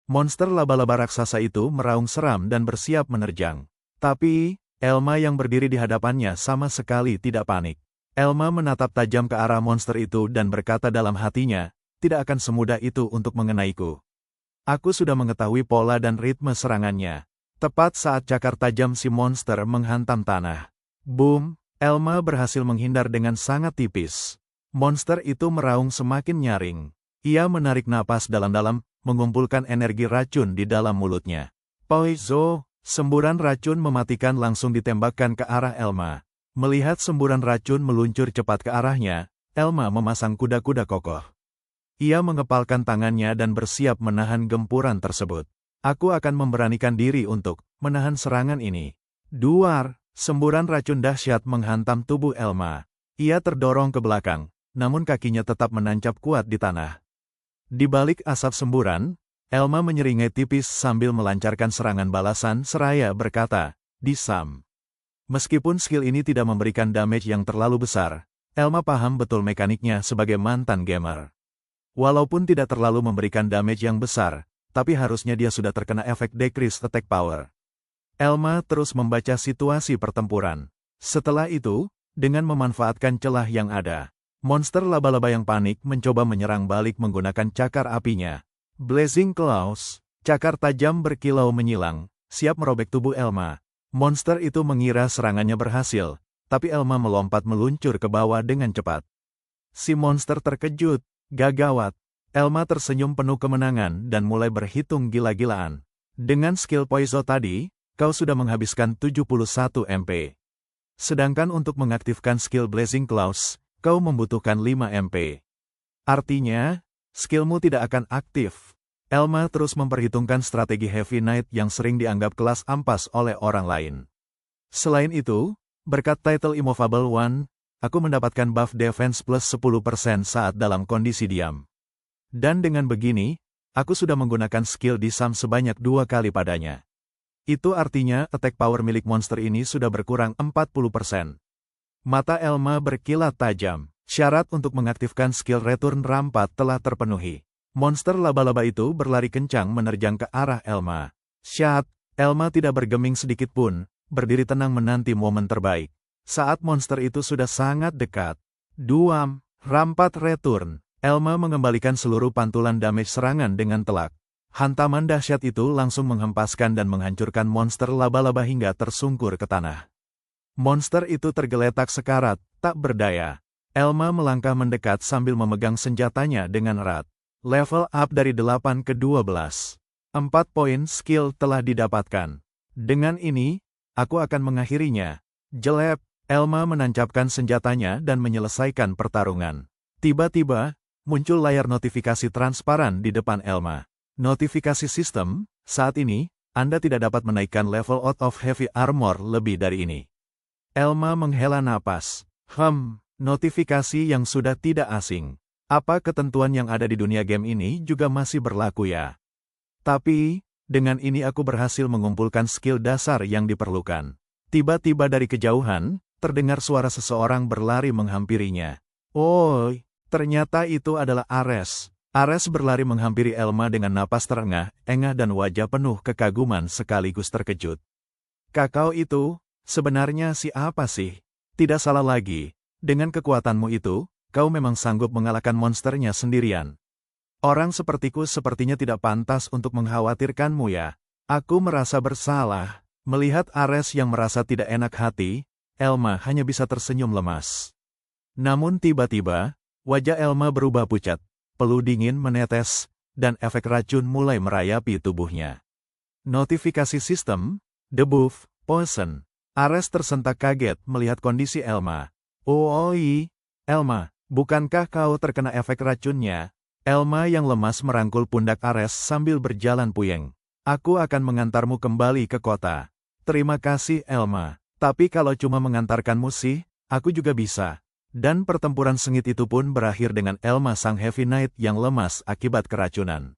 Monster laba-laba raksasa itu meraung seram dan bersiap menerjang. Tapi, Elma yang berdiri di hadapannya sama sekali tidak panik. Elma menatap tajam ke arah monster itu dan berkata dalam hatinya, tidak akan semudah itu untuk mengenaiku. Aku sudah mengetahui pola dan ritme serangannya. Tepat saat cakar tajam si monster menghantam tanah. Boom, Elma berhasil menghindar dengan sangat tipis. Monster itu meraung semakin nyaring. Ia menarik napas dalam-dalam, mengumpulkan energi racun di dalam mulutnya. Poizo, semburan racun mematikan langsung ditembakkan ke arah Elma. Melihat semburan racun meluncur cepat ke arahnya, Elma memasang kuda-kuda kokoh. Ia mengepalkan tangannya dan bersiap menahan gempuran tersebut. Aku akan memberanikan diri untuk menahan serangan ini. Duar, semburan racun dahsyat menghantam tubuh Elma. Ia terdorong ke belakang, namun kakinya tetap menancap kuat di tanah. Di balik asap semburan, Elma menyeringai tipis sambil melancarkan serangan balasan seraya berkata, "Disam." Meskipun skill ini tidak memberikan damage yang terlalu besar, Elma paham betul mekaniknya sebagai mantan gamer. Walaupun tidak terlalu memberikan damage yang besar, tapi harusnya dia sudah terkena efek decrease attack power. Elma terus membaca situasi pertempuran. Setelah itu, dengan memanfaatkan celah yang ada, monster laba-laba yang panik mencoba menyerang balik menggunakan cakar apinya. Blazing Claws, cakar tajam berkilau menyilang, siap merobek tubuh Elma. Monster itu mengira serangannya berhasil, tapi Elma melompat meluncur ke bawah dengan cepat. Si monster terkejut, gagawat. Elma tersenyum penuh kemenangan dan mulai berhitung gila-gilaan. Dengan skill Poizo tadi, kau sudah menghabiskan 71 MP. Sedangkan untuk mengaktifkan skill Blazing Claws, kau membutuhkan 5 MP. Artinya, skillmu tidak akan aktif. Elma terus memperhitungkan strategi Heavy Knight yang sering dianggap kelas ampas oleh orang lain. Selain itu, berkat title Immovable One, aku mendapatkan buff defense plus 10% saat dalam kondisi diam. Dan dengan begini, aku sudah menggunakan skill Disam sebanyak 2 kali padanya. Itu artinya attack power milik monster ini sudah berkurang 40%. Mata Elma berkilat tajam. Syarat untuk mengaktifkan skill Return Rampat telah terpenuhi. Monster laba-laba itu berlari kencang menerjang ke arah Elma. Syat, Elma tidak bergeming sedikit pun, berdiri tenang menanti momen terbaik. Saat monster itu sudah sangat dekat. Duam, Rampat Return. Elma mengembalikan seluruh pantulan damage serangan dengan telak. Hantaman dahsyat itu langsung menghempaskan dan menghancurkan monster laba-laba hingga tersungkur ke tanah. Monster itu tergeletak sekarat, tak berdaya. Elma melangkah mendekat sambil memegang senjatanya dengan erat. Level up dari 8 ke 12. 4 poin skill telah didapatkan. Dengan ini, aku akan mengakhirinya. Jelep, Elma menancapkan senjatanya dan menyelesaikan pertarungan. Tiba-tiba, muncul layar notifikasi transparan di depan Elma. Notifikasi sistem, saat ini, Anda tidak dapat menaikkan level out of heavy armor lebih dari ini. Elma menghela napas. Notifikasi yang sudah tidak asing. Apa ketentuan yang ada di dunia game ini juga masih berlaku ya? Tapi, dengan ini aku berhasil mengumpulkan skill dasar yang diperlukan. Tiba-tiba dari kejauhan, terdengar suara seseorang berlari menghampirinya. Oh, ternyata itu adalah Ares. Ares berlari menghampiri Elma dengan napas terengah-engah dan wajah penuh kekaguman sekaligus terkejut. Kakao itu, sebenarnya siapa sih? Tidak salah lagi, dengan kekuatanmu itu, kau memang sanggup mengalahkan monsternya sendirian. Orang sepertiku sepertinya tidak pantas untuk mengkhawatirkanmu ya. Aku merasa bersalah. Melihat Ares yang merasa tidak enak hati, Elma hanya bisa tersenyum lemas. Namun tiba-tiba, wajah Elma berubah pucat, peluh dingin menetes, dan efek racun mulai merayapi tubuhnya. Notifikasi sistem, debuff, poison. Ares tersentak kaget melihat kondisi Elma. Oi, Elma. Bukankah kau terkena efek racunnya? Elma yang lemas merangkul pundak Ares sambil berjalan puyeng. Aku akan mengantarmu kembali ke kota. Terima kasih Elma. Tapi kalau cuma mengantarkanmu sih, aku juga bisa. Dan pertempuran sengit itu pun berakhir dengan Elma sang Heavy Knight yang lemas akibat keracunan.